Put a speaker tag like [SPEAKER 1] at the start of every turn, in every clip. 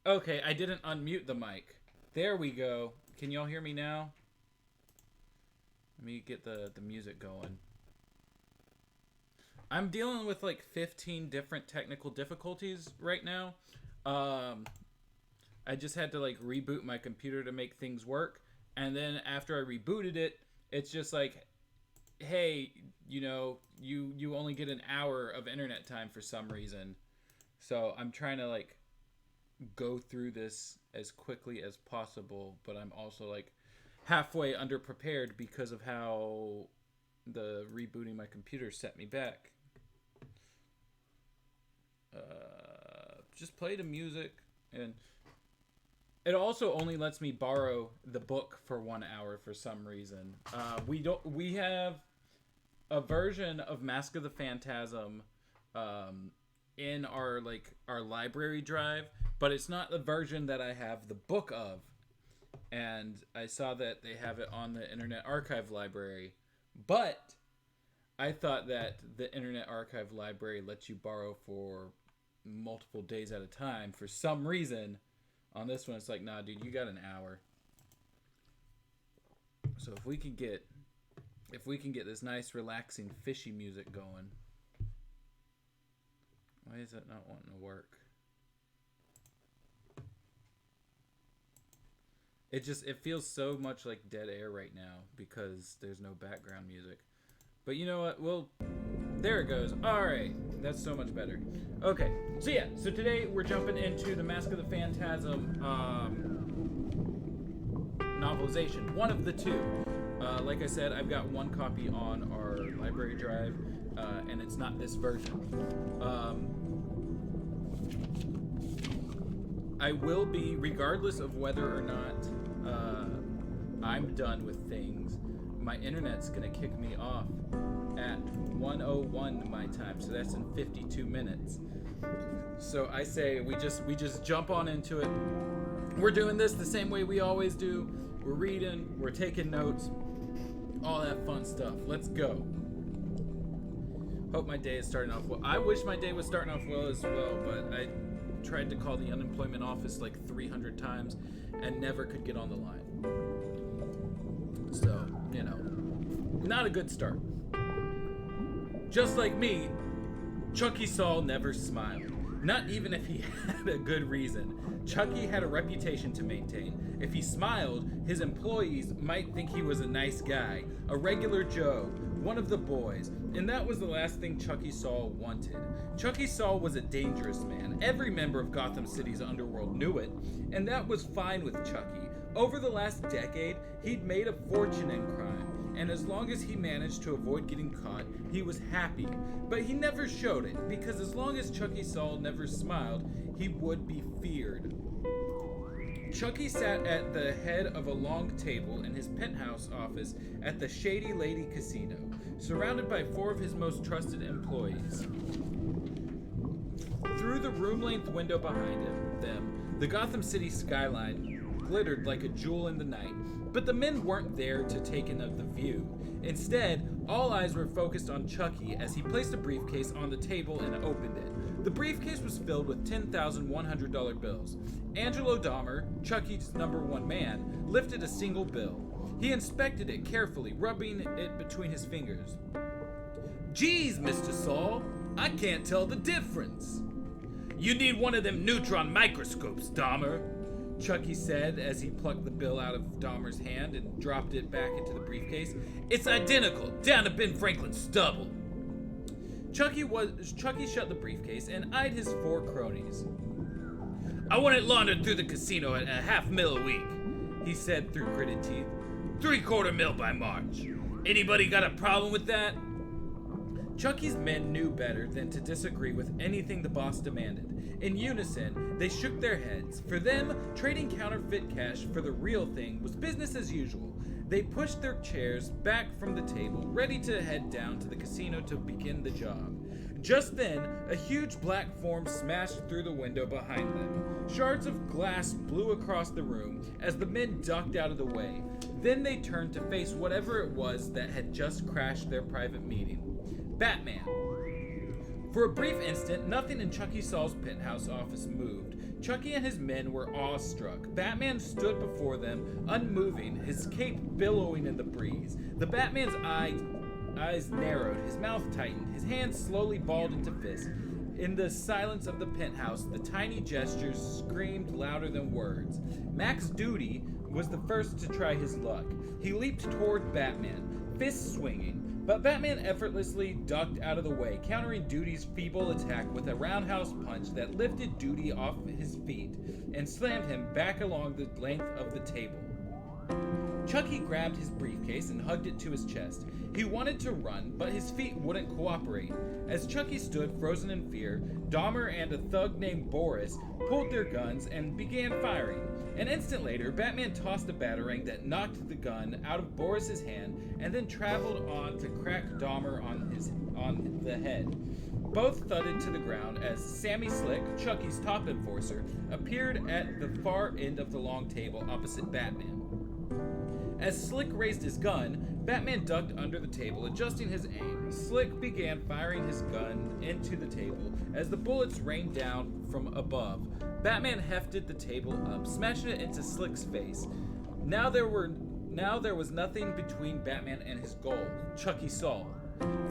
[SPEAKER 1] Okay, I didn't unmute the mic. There we go. Can y'all hear me now? Let me get the music going. I'm dealing with like 15 different technical difficulties right now. I just had to like reboot my computer to make things work. And then after I rebooted it, it's just like, hey, you only get an hour of internet time for some reason. So I'm trying to like go through this as quickly as possible, but I'm also like halfway underprepared because of how the rebooting my computer set me back. Just play the music, and it also only lets me borrow the book for 1 hour for some reason. We have a version of Mask of the Phantasm in our library drive, but it's not the version that I have the book of. And I saw that they have it on the Internet Archive Library, but I thought that the Internet Archive Library lets you borrow for multiple days at a time. For some reason, on this one, it's like, nah, dude, you got an hour. So if we can get this nice, relaxing, fishy music going. Why is that not wanting to work? It feels so much like dead air right now because there's no background music. But you know what? There it goes. All right. That's so much better. Okay. So today we're jumping into the Mask of the Phantasm novelization. One of the two. Like I said, I've got one copy on our library drive, and it's not this version. I will be, regardless of whether or not I'm done with things, my internet's going to kick me off at 1:01 my time, so that's in 52 minutes. So I say we just jump on into it. We're doing this the same way we always do. We're reading, we're taking notes, all that fun stuff. Let's go. Hope my day is starting off well. I wish my day was starting off well as well, but I tried to call the unemployment office like 300 times and never could get on the line. So, not a good start. Just like me, Chucky Saul never smiled. Not even if he had a good reason. Chucky had a reputation to maintain. If he smiled, his employees might think he was a nice guy, a regular Joe, one of the boys, and that was the last thing Chucky Saul wanted. Chucky Saul was a dangerous man. Every member of Gotham City's underworld knew it, and that was fine with Chucky. Over the last decade, he'd made a fortune in crime, and as long as he managed to avoid getting caught, he was happy. But he never showed it, because as long as Chucky Saul never smiled, he would be feared. Chucky sat at the head of a long table in his penthouse office at the Shady Lady Casino, surrounded by 4 of his most trusted employees. Through the room-length window behind them, the Gotham City skyline glittered like a jewel in the night, but the men weren't there to take in of the view. Instead, all eyes were focused on Chucky as he placed a briefcase on the table and opened it. The briefcase was filled with $10,100 bills. Angelo Dahmer, Chucky's #1 man, lifted a single bill. He inspected it carefully, rubbing it between his fingers. "Geez, Mr. Saul, I can't tell the difference." "You need one of them neutron microscopes, Dahmer," Chucky said as he plucked the bill out of Dahmer's hand and dropped it back into the briefcase. "It's identical, down to Ben Franklin's stubble." Chucky shut the briefcase and eyed his 4 cronies. "I want it laundered through the casino at $500,000 a week," he said through gritted teeth. $750,000 by March. Anybody got a problem with that?" Chucky's men knew better than to disagree with anything the boss demanded. In unison, they shook their heads. For them, trading counterfeit cash for the real thing was business as usual. They pushed their chairs back from the table, ready to head down to the casino to begin the job. Just then, a huge black form smashed through the window behind them. Shards of glass blew across the room as the men ducked out of the way. Then they turned to face whatever it was that had just crashed their private meeting. Batman. For a brief instant, nothing in Chucky Saul's penthouse office moved. Chucky and his men were awestruck. Batman stood before them, unmoving, his cape billowing in the breeze. The Batman's eyes narrowed, his mouth tightened, his hands slowly balled into fists. In the silence of the penthouse, the tiny gestures screamed louder than words. Max Duty was the first to try his luck. He leaped toward Batman, fists swinging, but Batman effortlessly ducked out of the way, countering Duty's feeble attack with a roundhouse punch that lifted Duty off his feet and slammed him back along the length of the table. Chucky grabbed his briefcase and hugged it to his chest. He wanted to run, but his feet wouldn't cooperate. As Chucky stood frozen in fear, Dahmer and a thug named Boris pulled their guns and began firing. An instant later, Batman tossed a batarang that knocked the gun out of Boris's hand and then traveled on to crack Dahmer on the head. Both thudded to the ground as Sammy Slick, Chucky's top enforcer, appeared at the far end of the long table opposite Batman. As Slick raised his gun, Batman ducked under the table, adjusting his aim. Slick began firing his gun into the table as the bullets rained down from above. Batman hefted the table up, smashing it into Slick's face. Now there was nothing between Batman and his goal. Chucky saw.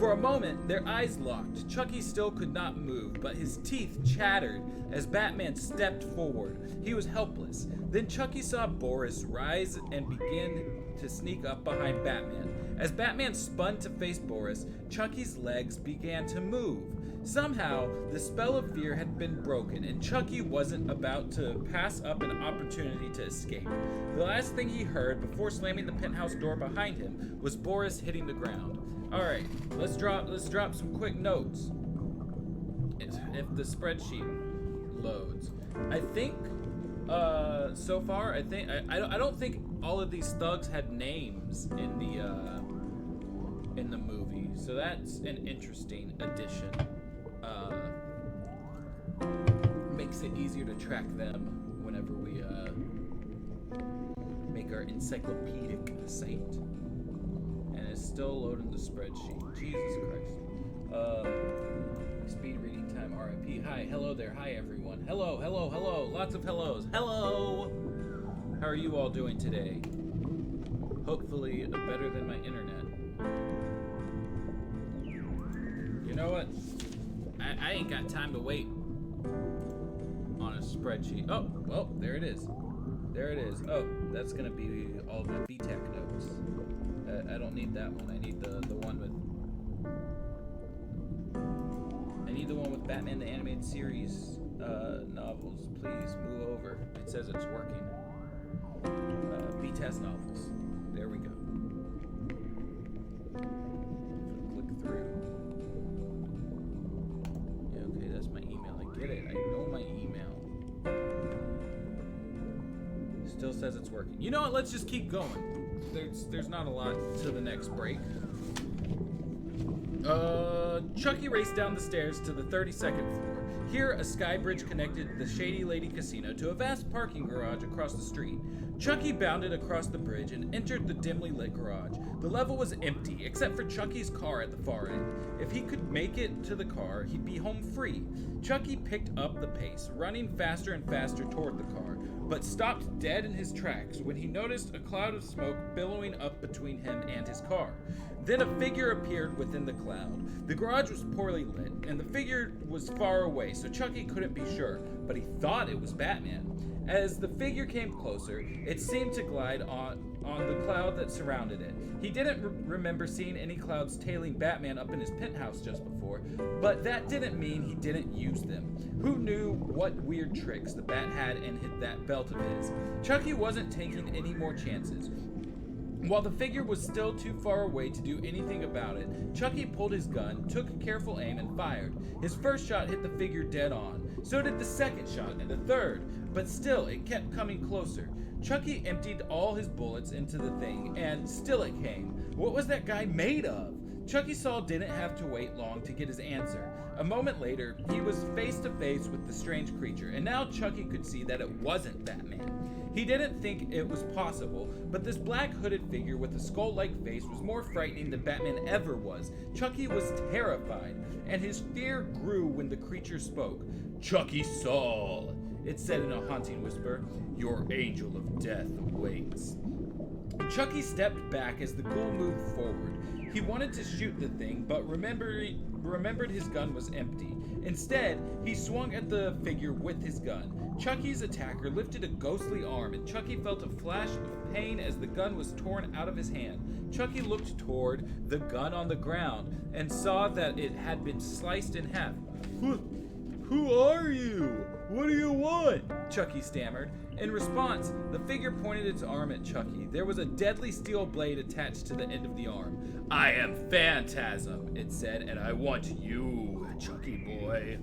[SPEAKER 1] For a moment, their eyes locked. Chucky still could not move, but his teeth chattered as Batman stepped forward. He was helpless. Then Chucky saw Boris rise and begin to sneak up behind Batman. As Batman spun to face Boris, Chucky's legs began to move. Somehow, the spell of fear had been broken, and Chucky wasn't about to pass up an opportunity to escape. The last thing he heard before slamming the penthouse door behind him was Boris hitting the ground. Alright, let's drop some quick notes. If the spreadsheet loads. I think so far I don't think all of these thugs had names in the movie. So that's an interesting addition. Makes it easier to track them whenever we make our encyclopedic site. And it's still loading the spreadsheet. Jesus Christ. Speed reading time, RIP. Hi, hello there. Hi, everyone. Hello. Lots of hellos. Hello! How are you all doing today? Hopefully better than my internet. You know what? I ain't got time to wait on a spreadsheet. Oh, well, there it is. Oh, that's gonna be all my VTech notes. I don't need that one. I need the one with Batman the Animated Series novels. Please move over. It says it's working. VTech novels. There we go. Click through. Yeah, okay, that's my email. I get it. I know my email. Still says it's working. You know what? Let's just keep going. There's not a lot to the next break. Chucky raced down the stairs to the 32nd floor. Here, a sky bridge connected the Shady Lady Casino to a vast parking garage across the street. Chucky bounded across the bridge and entered the dimly lit garage. The level was empty, except for Chucky's car at the far end. If he could make it to the car, he'd be home free. Chucky picked up the pace, running faster and faster toward the car, but stopped dead in his tracks when he noticed a cloud of smoke billowing up between him and his car. Then a figure appeared within the cloud. The garage was poorly lit, and the figure was far away, so Chucky couldn't be sure, but he thought it was Batman. As the figure came closer, it seemed to glide on the cloud that surrounded it. He didn't remember seeing any clouds tailing Batman up in his penthouse just before, but that didn't mean he didn't use them. Who knew what weird tricks the Bat had in that belt of his? Chucky wasn't taking any more chances. While the figure was still too far away to do anything about it, Chucky pulled his gun, took a careful aim, and fired. His first shot hit the figure dead on. So did the second shot and the third, but still it kept coming closer. Chucky emptied all his bullets into the thing, and still it came. What was that guy made of? Chucky Saul didn't have to wait long to get his answer. A moment later, he was face to face with the strange creature, and now Chucky could see that it wasn't Batman. He didn't think it was possible, but this black hooded figure with a skull-like face was more frightening than Batman ever was. Chucky was terrified, and his fear grew when the creature spoke. "Chucky Saul," it said in a haunting whisper. Your angel of death awaits. Chucky stepped back as the ghoul moved forward. He wanted to shoot the thing, but remembered his gun was empty. Instead, he swung at the figure with his gun. Chucky's attacker lifted a ghostly arm, and Chucky felt a flash of pain as the gun was torn out of his hand. Chucky looked toward the gun on the ground and saw that it had been sliced in half. Who are you? What do you want? Chucky stammered. In response, the figure pointed its arm at Chucky. There was a deadly steel blade attached to the end of the arm. I am Phantasm, it said, and I want you, Chucky boy.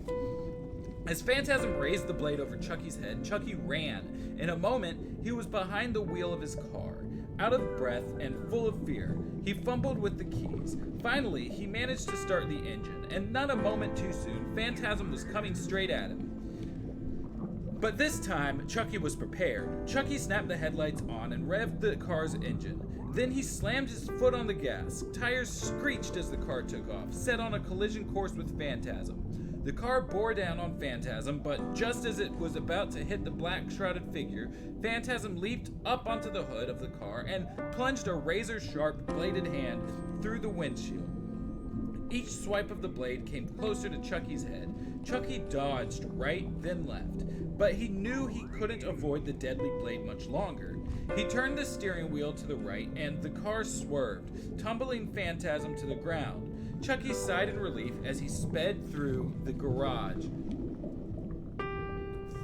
[SPEAKER 1] As Phantasm raised the blade over Chucky's head, Chucky ran. In a moment, he was behind the wheel of his car. Out of breath and full of fear, he fumbled with the keys. Finally, he managed to start the engine, and not a moment too soon, Phantasm was coming straight at him. But this time, Chucky was prepared. Chucky snapped the headlights on and revved the car's engine. Then he slammed his foot on the gas. Tires screeched as the car took off, set on a collision course with Phantasm. The car bore down on Phantasm, but just as it was about to hit the black-shrouded figure, Phantasm leaped up onto the hood of the car and plunged a razor-sharp bladed hand through the windshield. Each swipe of the blade came closer to Chucky's head. Chucky dodged right, then left, but he knew he couldn't avoid the deadly blade much longer. He turned the steering wheel to the right, and the car swerved, tumbling Phantasm to the ground. Chucky sighed in relief as he sped through the garage.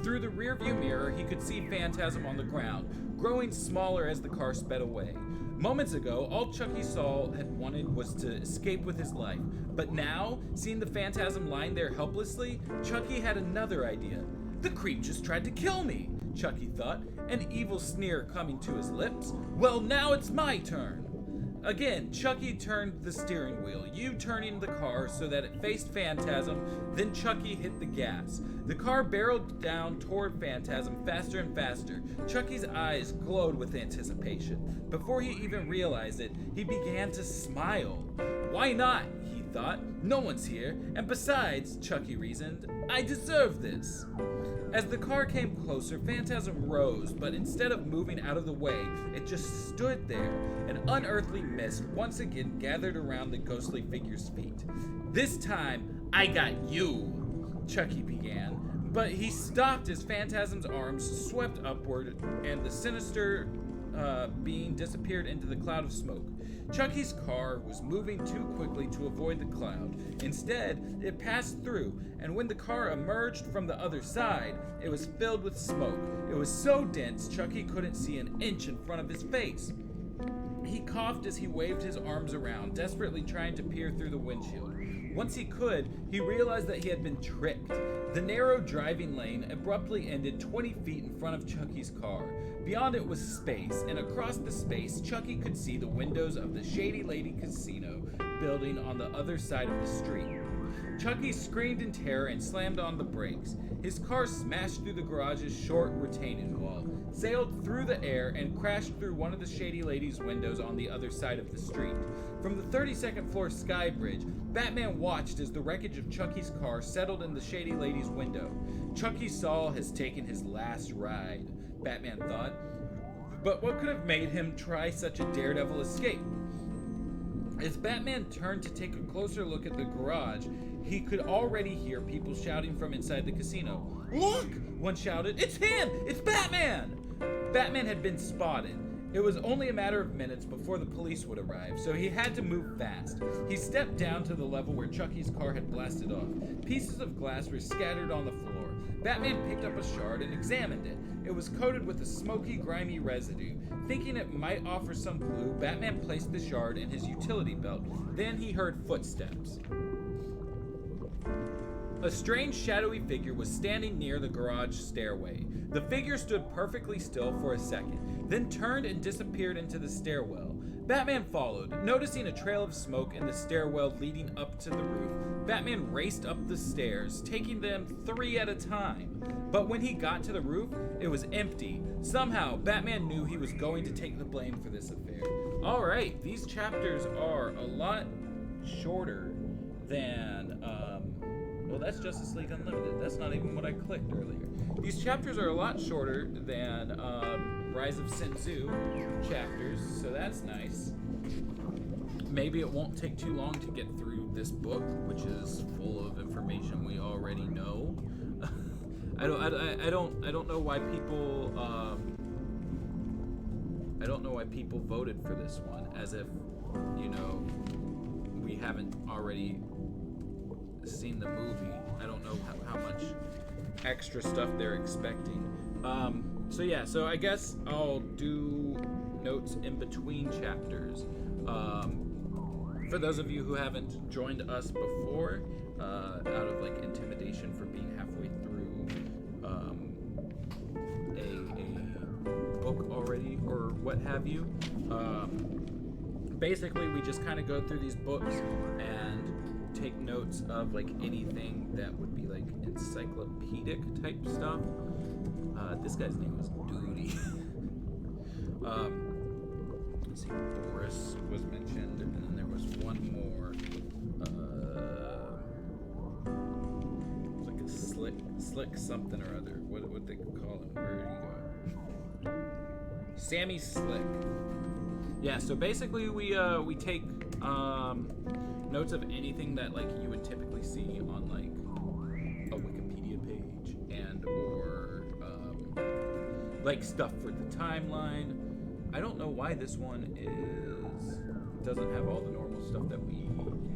[SPEAKER 1] Through the rearview mirror, he could see Phantasm on the ground, growing smaller as the car sped away. Moments ago, all Chucky saw had wanted was to escape with his life. But now, seeing the Phantasm lying there helplessly, Chucky had another idea. The creep just tried to kill me, Chucky thought, an evil sneer coming to his lips. Well, now it's my turn. Again, Chucky turned the steering wheel, U-turning the car so that it faced Phantasm, then Chucky hit the gas. The car barreled down toward Phantasm faster and faster. Chucky's eyes glowed with anticipation. Before he even realized it, he began to smile. Why not? He thought. No one's here, and besides, Chucky reasoned, I deserve this. As the car came closer, Phantasm rose, but instead of moving out of the way, it just stood there. An unearthly mist once again gathered around the ghostly figure's feet. This time, I got you, Chucky began, but he stopped as Phantasm's arms swept upward and the sinister being disappeared into the cloud of smoke. Chucky's car was moving too quickly to avoid the cloud. Instead, it passed through, and when the car emerged from the other side, it was filled with smoke. It was so dense, Chucky couldn't see an inch in front of his face. He coughed as he waved his arms around, desperately trying to peer through the windshield. Once he could, he realized that he had been tricked. The narrow driving lane abruptly ended 20 feet in front of Chucky's car. Beyond it was space, and across the space, Chucky could see the windows of the Shady Lady Casino building on the other side of the street. Chucky screamed in terror and slammed on the brakes. His car smashed through the garage's short retaining wall, sailed through the air, and crashed through one of the Shady Lady's windows on the other side of the street. From the 32nd floor sky bridge, Batman watched as the wreckage of Chucky's car settled in the Shady Lady's window. Chucky Saul has taken his last ride, Batman thought. But what could have made him try such a daredevil escape? As Batman turned to take a closer look at the garage, he could already hear people shouting from inside the casino. Look! One shouted, It's him! It's Batman! Batman had been spotted. It was only a matter of minutes before the police would arrive, so he had to move fast. He stepped down to the level where Chucky's car had blasted off. Pieces of glass were scattered on the floor. Batman picked up a shard and examined it. It was coated with a smoky, grimy residue. Thinking it might offer some clue, Batman placed the shard in his utility belt. Then he heard footsteps. A strange, shadowy figure was standing near the garage stairway. The figure stood perfectly still for a second, then turned and disappeared into the stairwell. Batman followed, noticing a trail of smoke in the stairwell leading up to the roof. Batman raced up the stairs, taking them 3 at a time. But when he got to the roof, it was empty. Somehow, Batman knew he was going to take the blame for this affair. Alright, these chapters are a lot shorter than, well, that's Justice League Unlimited. That's not even what I clicked earlier. These chapters are a lot shorter than Rise of Senzu chapters, so that's nice. Maybe it won't take too long to get through this book, which is full of information we already know. I don't know why people I don't know why people voted for this one, as if, you know, we haven't already seen the movie. I don't know how much extra stuff they're expecting. So I guess I'll do notes in between chapters. For those of you who haven't joined us before, out of like intimidation for being halfway through a book already or what have you, basically we just kind of go through these books and take notes of like anything that would be like encyclopedic type stuff. This guy's name was Duty. Let's see, Boris was mentioned, and then there was one more. It's like a slick something or other. What would they call him? Where did he go? Sammy Slick. Yeah. So basically, we take notes of anything that like you would typically see on like a Wikipedia page and or like stuff for the timeline. I don't know why this one doesn't have all the normal stuff that we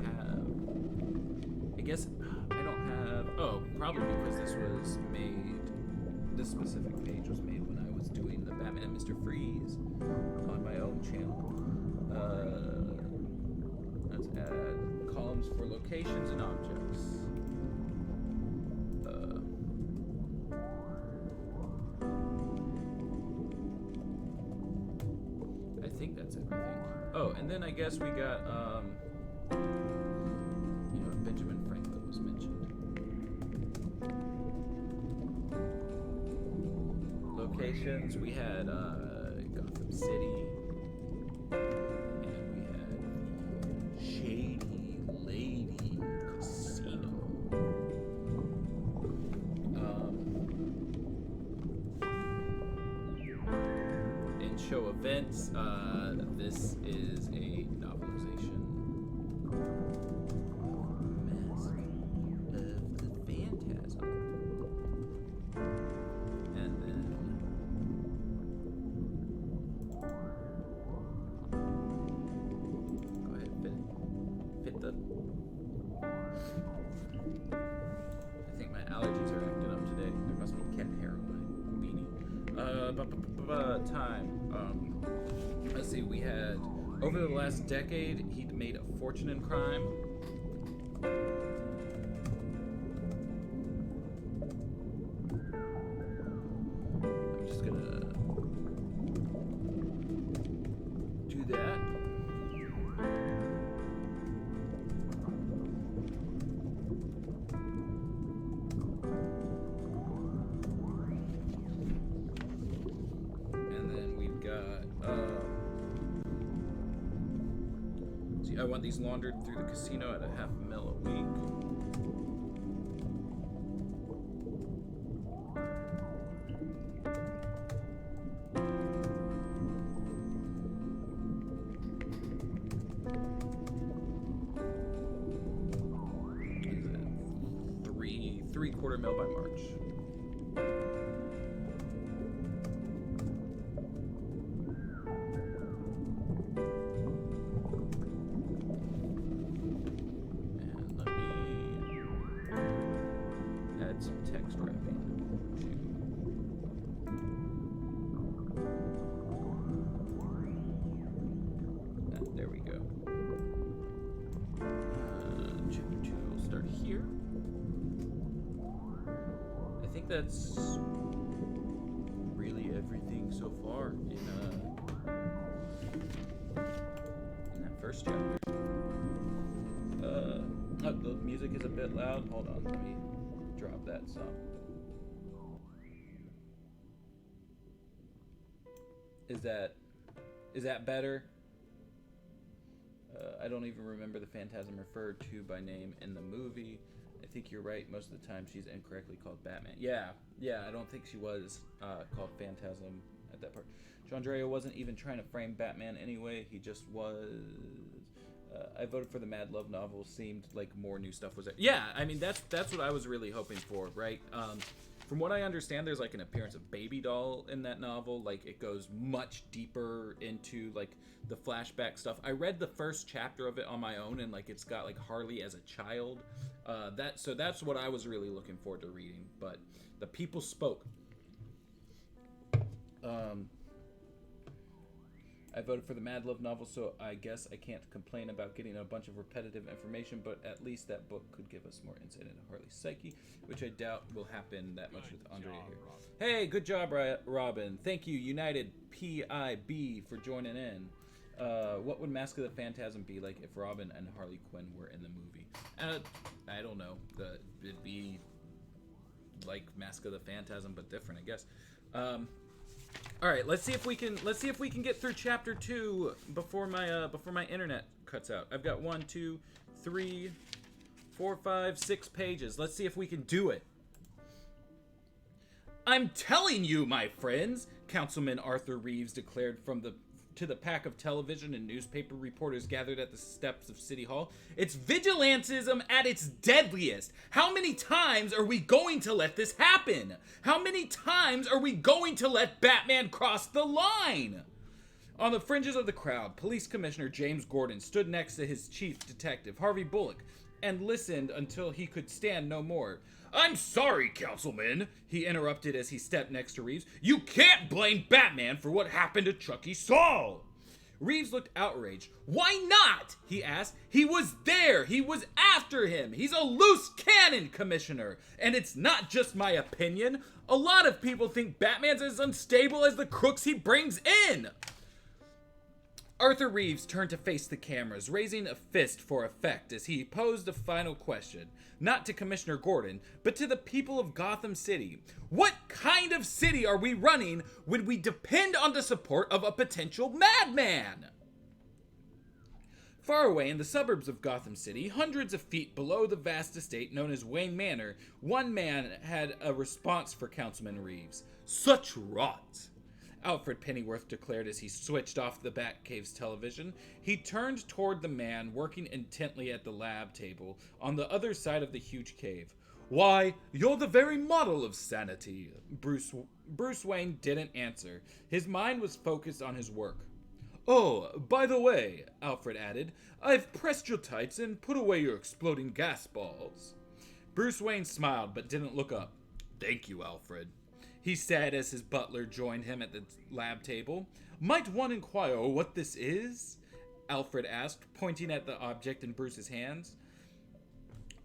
[SPEAKER 1] have. I guess I don't have. Oh, probably because this specific page was made when I was doing the Batman and Mr. Freeze on my own channel. Let's add columns for locations and objects. I think that's everything. Oh, and then I guess we got, Benjamin Franklin was mentioned. Locations, we had Gotham City, and we had the Shady Lady Casino. In-show events, this is a novelization. Mask of the Phantasm. And then go ahead, fit the. I think my allergies are acting up today. There must be cat hair on my beanie. Time. Let's see, we had, over the last decade, he'd made a fortune in crime. I'm just gonna do that. And then we've got, I want these laundered through the casino at $500,000 a week. Is it $3.25 million by March? Some text wrapping. There we go. Chapter 2 will start here. I think that's really everything so far in that first chapter. The music is a bit loud. Hold on, let me drop that some. Is that better? I don't even remember the Phantasm referred to by name in the movie. I think you're right. Most of the time she's incorrectly called Batman. Yeah, I don't think she was called Phantasm at that part. Jandrea wasn't even trying to frame Batman anyway. He just was... I voted for the Mad Love novel. Seemed like more new stuff was there. Yeah, I mean, that's what I was really hoping for, right? From what I understand, there's like an appearance of Baby Doll in that novel. Like, it goes much deeper into like the flashback stuff. I read the first chapter of it on my own, and like it's got like Harley as a child. So that's what I was really looking forward to reading. But the people spoke. I voted for the Mad Love novel, so I guess I can't complain about getting a bunch of repetitive information, but at least that book could give us more insight into Harley's psyche, which I doubt will happen that much with Andrea here. Hey, good job, Robin. Thank you, United PIB, for joining in. What would Mask of the Phantasm be like if Robin and Harley Quinn were in the movie? I don't know. It'd be like Mask of the Phantasm, but different, I guess. All right, let's see if we can get through chapter 2 before my internet cuts out. I've got 1, 2, 3, 4, 5, 6 pages. Let's see if we can do it. I'm telling you, my friends, Councilman Arthur Reeves declared to the pack of television and newspaper reporters gathered at the steps of City Hall. It's vigilantism at its deadliest. How many times are we going to let this happen? How many times are we going to let Batman cross the line? On the fringes of the crowd, Police Commissioner James Gordon stood next to his chief detective, Harvey Bullock, and listened until he could stand no more. I'm sorry, Councilman, he interrupted as he stepped next to Reeves. You can't blame Batman for what happened to Chucky Saul. Reeves looked outraged. Why not? He asked. He was there. He was after him. He's a loose cannon, Commissioner. And it's not just my opinion. A lot of people think Batman's as unstable as the crooks he brings in. Arthur Reeves turned to face the cameras, raising a fist for effect as he posed a final question, not to Commissioner Gordon, but to the people of Gotham City. What kind of city are we running when we depend on the support of a potential madman? Far away in the suburbs of Gotham City, hundreds of feet below the vast estate known as Wayne Manor, one man had a response for Councilman Reeves. Such rot! Alfred Pennyworth declared as he switched off the Batcave's television. He turned toward the man working intently at the lab table on the other side of the huge cave. Why, you're the very model of sanity. Bruce Wayne didn't answer. His mind was focused on his work. Oh, by the way, Alfred added, I've pressed your tights and put away your exploding gas balls. Bruce Wayne smiled but didn't look up. Thank you, Alfred, he said as his butler joined him at the lab table. Might one inquire what this is? Alfred asked, pointing at the object in Bruce's hands.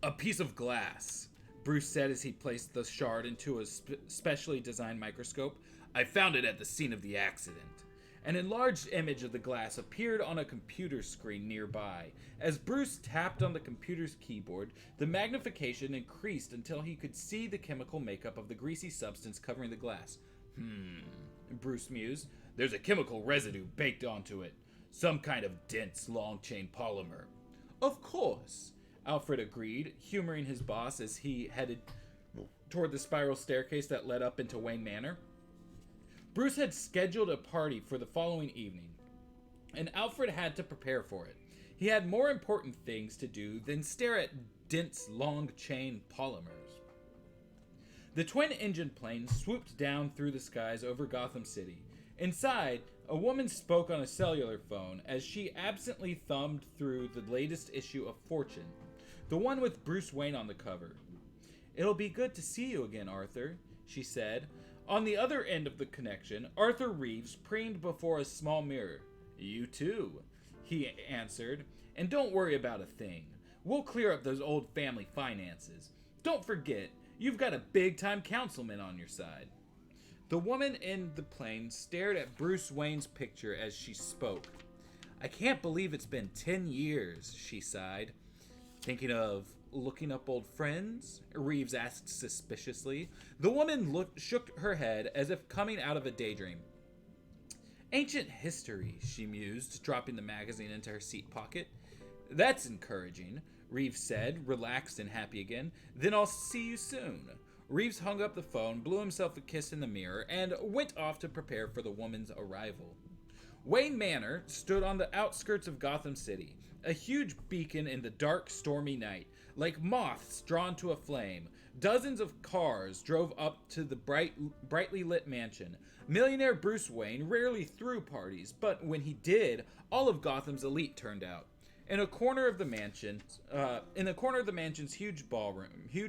[SPEAKER 1] A piece of glass, Bruce said as he placed the shard into a specially designed microscope. I found it at the scene of the accident. An enlarged image of the glass appeared on a computer screen nearby. As Bruce tapped on the computer's keyboard, the magnification increased until he could see the chemical makeup of the greasy substance covering the glass. Bruce mused. There's a chemical residue baked onto it. Some kind of dense, long-chain polymer. Of course, Alfred agreed, humoring his boss as he headed toward the spiral staircase that led up into Wayne Manor. Bruce had scheduled a party for the following evening, and Alfred had to prepare for it. He had more important things to do than stare at dense, long-chain polymers. The twin-engine plane swooped down through the skies over Gotham City. Inside, a woman spoke on a cellular phone as she absently thumbed through the latest issue of Fortune, the one with Bruce Wayne on the cover. It'll be good to see you again, Arthur, she said. On the other end of the connection, Arthur Reeves preened before a small mirror. You too, he answered, and don't worry about a thing. We'll clear up those old family finances. Don't forget, you've got a big-time councilman on your side. The woman in the plane stared at Bruce Wayne's picture as she spoke. I can't believe it's been 10 years, she sighed. Thinking of looking up old friends? Reeves asked suspiciously. The woman shook her head as if coming out of a daydream. Ancient history, she mused, dropping the magazine into her seat pocket. That's encouraging. Reeves said, relaxed and happy again. Then I'll see you soon. Reeves hung up the phone, blew himself a kiss in the mirror, and went off to prepare for the woman's arrival. Wayne Manor stood on the outskirts of Gotham City, a huge beacon in the dark, stormy night. Like moths drawn to a flame, dozens of cars drove up to the brightly lit mansion. Millionaire Bruce Wayne rarely threw parties, but when he did, all of Gotham's elite turned out. In a corner of the mansion's huge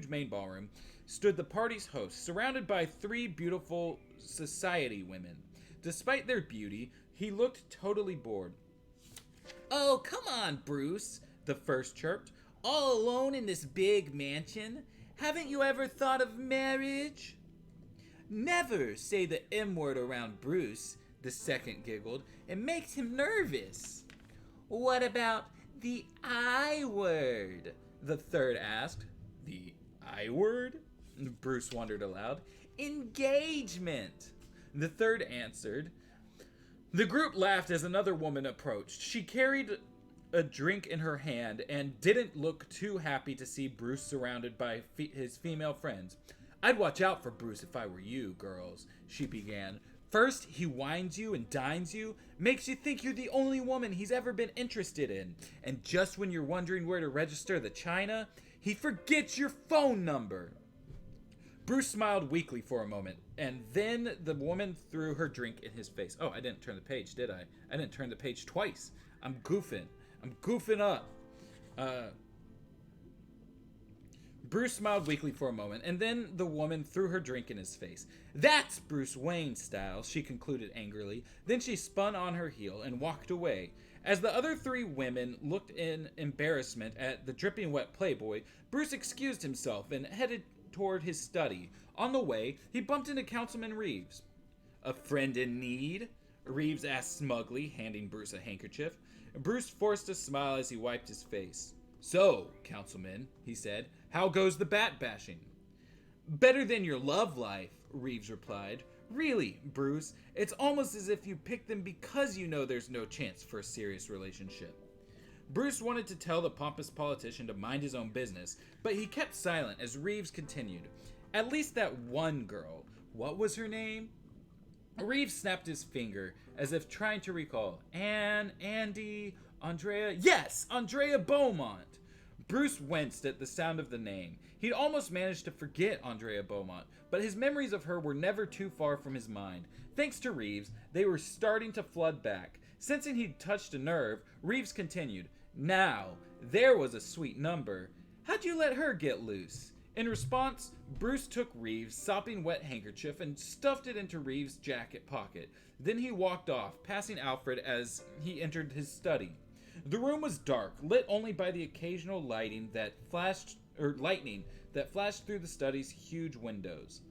[SPEAKER 1] main ballroom, stood the party's host, surrounded by 3 beautiful society women. Despite their beauty, he looked totally bored. "Oh, come on, Bruce," the first chirped. "All alone in this big mansion? Haven't you ever thought of marriage?" "Never say the M word around Bruce," the second giggled. "It makes him nervous." "What about the I word?" the third asked. "The I word?" Bruce wondered aloud. "Engagement," the third answered. The group laughed as another woman approached. She carried a drink in her hand and didn't look too happy to see Bruce surrounded by his female friends. "I'd watch out for Bruce if I were you, girls," she began. "First, he wines you and dines you, makes you think you're the only woman he's ever been interested in. And just when you're wondering where to register the china, he forgets your phone number." Bruce smiled weakly for a moment, and then the woman threw her drink in his face. Oh, I didn't turn the page, did I? I didn't turn the page twice. I'm goofing up. Bruce smiled weakly for a moment, and then the woman threw her drink in his face. "That's Bruce Wayne style," she concluded angrily. Then she spun on her heel and walked away. As the other 3 women looked in embarrassment at the dripping wet playboy, Bruce excused himself and headed toward his study. On the way, he bumped into Councilman Reeves. "A friend in need?" Reeves asked smugly, handing Bruce a handkerchief. Bruce forced a smile as he wiped his face. "So, Councilman," he said, "how goes the bat bashing?" "Better than your love life," Reeves replied. "Really, Bruce, it's almost as if you picked them because you know there's no chance for a serious relationship." Bruce wanted to tell the pompous politician to mind his own business, but he kept silent as Reeves continued. "At least that one girl. What was her name?" Reeves snapped his finger, as if trying to recall. Andy, Andrea... Yes! Andrea Beaumont! Bruce winced at the sound of the name. He'd almost managed to forget Andrea Beaumont, but his memories of her were never too far from his mind. Thanks to Reeves, they were starting to flood back. Sensing he'd touched a nerve, Reeves continued. "Now, there was a sweet number. How'd you let her get loose?" In response, Bruce took Reeves' sopping wet handkerchief and stuffed it into Reeves' jacket pocket. Then he walked off, passing Alfred as he entered his study. The room was dark, lit only by the occasional lightning that flashed through the study's huge windows.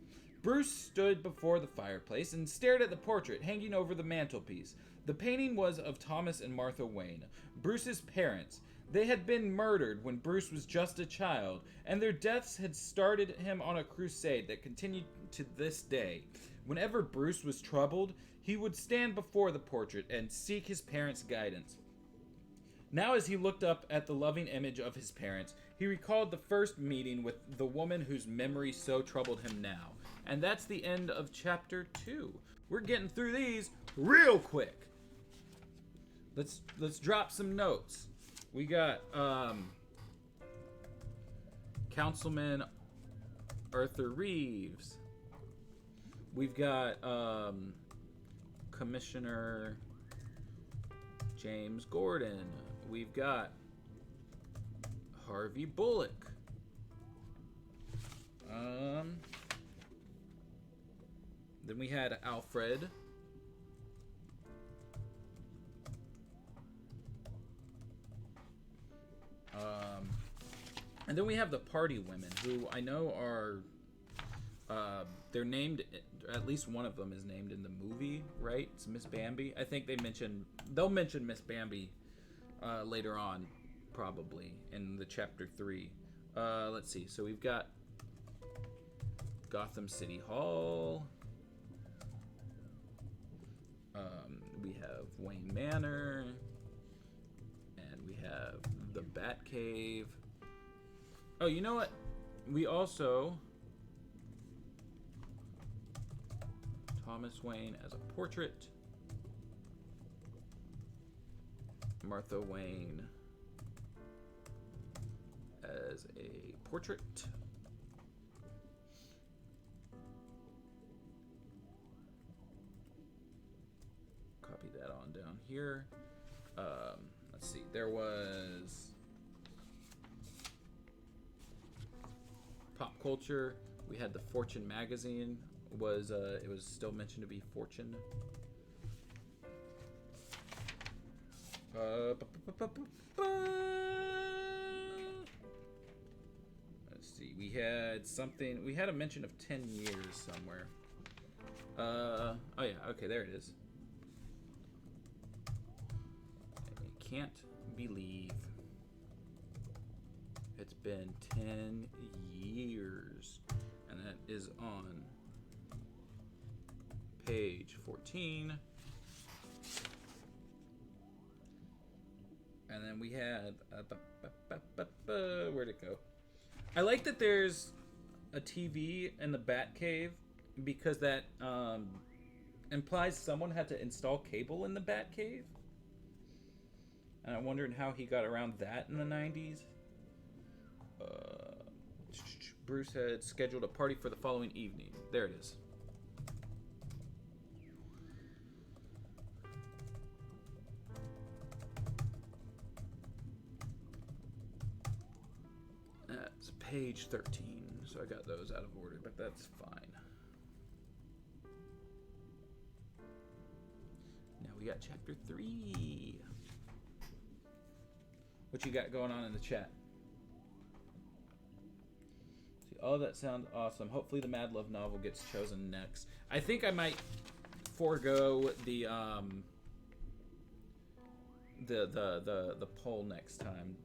[SPEAKER 1] Bruce stood before the fireplace and stared at the portrait hanging over the mantelpiece. The painting was of Thomas and Martha Wayne, Bruce's parents. They had been murdered when Bruce was just a child, and their deaths had started him on a crusade that continued to this day. Whenever Bruce was troubled, he would stand before the portrait and seek his parents' guidance. Now, as he looked up at the loving image of his parents, he recalled the first meeting with the woman whose memory so troubled him now. And that's the end of chapter 2. We're getting through these real quick. Let's drop some notes. We got Councilman Arthur Reeves. We've got Commissioner James Gordon. We've got Harvey Bullock. Then we had Alfred. And then we have the party women, who I know are, they're named, at least one of them is named in the movie, right? It's Miss Bambi. I think they'll mention Miss Bambi later on, probably, in the chapter 3. Let's see, so we've got Gotham City Hall. We have Wayne Manor. And we have the Batcave. Oh, you know what? We also... Thomas Wayne as a portrait. Martha Wayne as a portrait. Copy that on down here. Let's see. There was pop culture. We had the Fortune magazine. It was still mentioned to be Fortune. Let's see. We had something. We had a mention of 10 years somewhere. Oh yeah. Okay, there it is. I can't believe it's been 10 years, and that is on page 14. And then we had where'd it go? I like that there's a TV in the Batcave, because that implies someone had to install cable in the Batcave. And I'm wondering how he got around that in the 90s. Bruce had scheduled a party for the following evening. There it is. That's page 13, so I got those out of order, but that's fine. Now we got chapter 3. What you got going on in the chat? See, all that sounds awesome. Hopefully the Mad Love novel gets chosen next. I think I might forego the poll next time.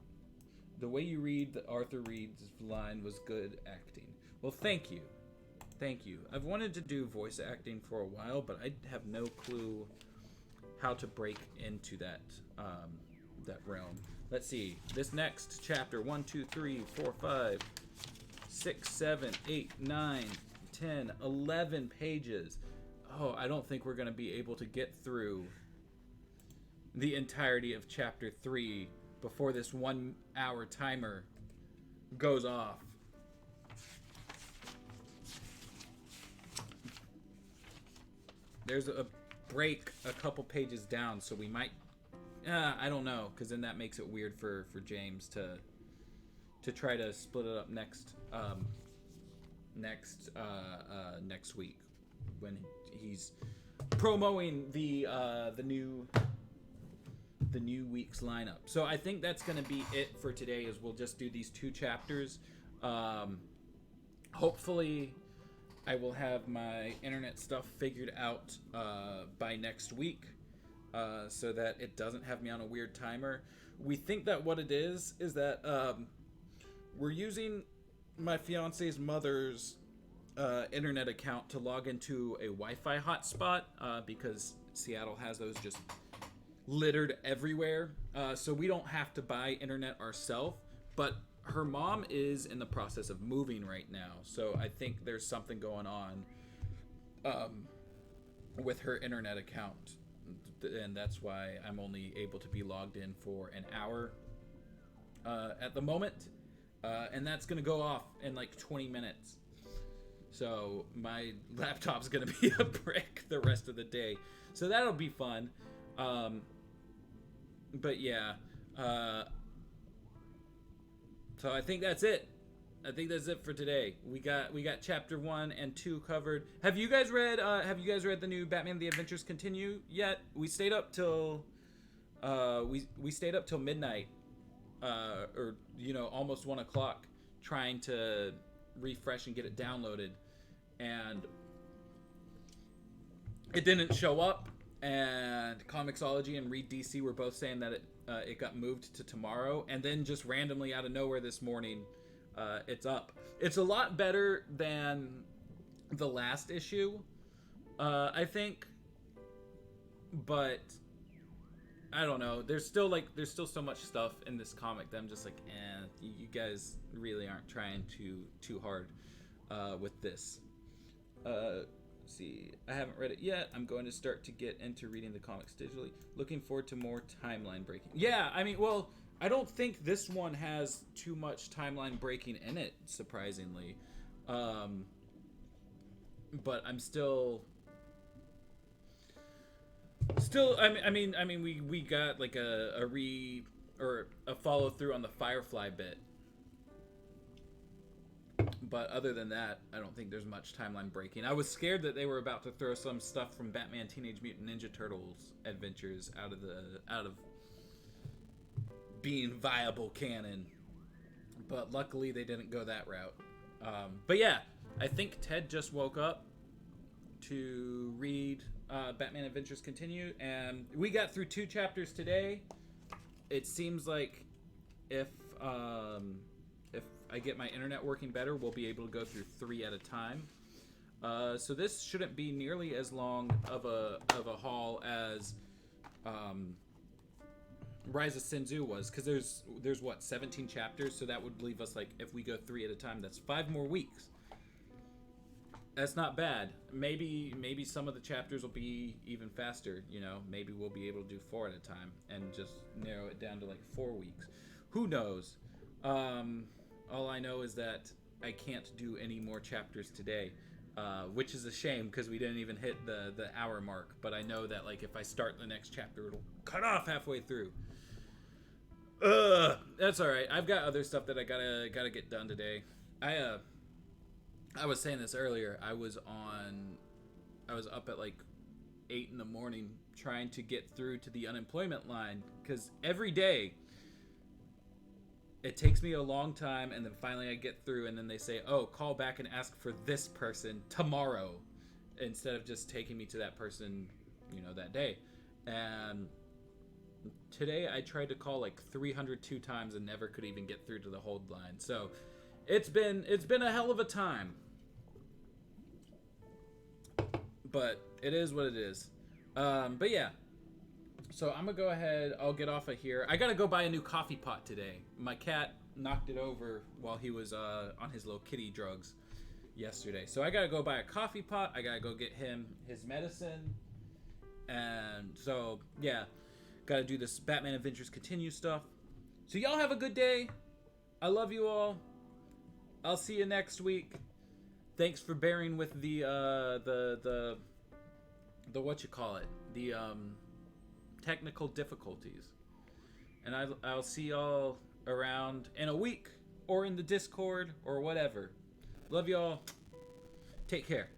[SPEAKER 1] The way you read the Arthur Reed's line was good acting. Well, thank you. Thank you. I've wanted to do voice acting for a while, but I have no clue how to break into that that realm. Let's see. This next chapter, 1, 2, 3, 4, 5, 6, 7, 8, 9, 10, 11 pages. Oh, I don't think we're going to be able to get through the entirety of chapter 3 before this 1 hour timer goes off. There's a break a couple pages down, so we might I don't know, because then that makes it weird for James to try to split it up next week when he's promoting the new week's lineup. So I think that's going to be it for today. Is we'll just do these 2 chapters. Hopefully I will have my internet stuff figured out by next week. So that it doesn't have me on a weird timer. We think that what it is that we're using my fiance's mother's internet account to log into a Wi-Fi hotspot because Seattle has those just littered everywhere. So we don't have to buy internet ourselves, but her mom is in the process of moving right now. So I think there's something going on with her internet account. And that's why I'm only able to be logged in for an hour at the moment. And that's going to go off in like 20 minutes. So my laptop's going to be a brick the rest of the day. So that'll be fun. But yeah. So I think that's it. I think that's it for today. We got chapter 1 and 2 covered. Have you guys read the new Batman the Adventures Continue yet? We stayed up till we stayed up till midnight or almost 1 o'clock trying to refresh and get it downloaded, and it didn't show up. And Comixology and Read DC were both saying that it got moved to tomorrow, and then just randomly out of nowhere this morning it's up. It's a lot better than the last issue, I think, but I don't know. There's still so much stuff in this comic that I'm just like, you guys really aren't trying too hard with this. See, I haven't read it yet. I'm going to start to get into reading the comics digitally. Looking forward to more timeline breaking. Yeah, I mean, well, I don't think this one has too much timeline breaking in it, surprisingly. But I'm still. I mean, we got like a follow through on the Firefly bit. But other than that, I don't think there's much timeline breaking. I was scared that they were about to throw some stuff from Batman Teenage Mutant Ninja Turtles adventures out of being viable canon. But luckily they didn't go that route. But yeah, I think Ted just woke up to read Batman Adventures Continue, and we got through 2 chapters today. It seems like if I get my internet working better, we'll be able to go through 3 at a time. So this shouldn't be nearly as long of a haul as Rise of Sinzu was, because there's what, 17 chapters, so that would leave us, like, if we go 3 at a time, that's 5 more weeks. That's not bad. Maybe some of the chapters will be even faster, you know. Maybe we'll be able to do 4 at a time and just narrow it down to like 4 weeks. Who knows? All I know is that I can't do any more chapters today, which is a shame because we didn't even hit the hour mark. But I know that, like, if I start the next chapter, it'll cut off halfway through. That's all right. I've got other stuff that I gotta get done today. I was saying this earlier. I was up at like 8 in the morning trying to get through to the unemployment line, because every day it takes me a long time, and then finally I get through, and then they say, oh, call back and ask for this person tomorrow, instead of just taking me to that person, you know, that day. And today I tried to call like 302 times and never could even get through to the hold line. So it's been a hell of a time. But it is what it is. But yeah. So I'm gonna go ahead. I'll get off of here. I gotta go buy a new coffee pot today. My cat knocked it over while he was on his little kitty drugs yesterday. So I gotta go buy a coffee pot. I gotta go get him his medicine. And so yeah, gotta do this Batman Adventures Continue stuff. So y'all have a good day. I love you all. I'll see you next week. Thanks for bearing with the what you call it, the technical difficulties. And I'll see y'all around in a week, or in the Discord, or whatever. Love y'all. Take care.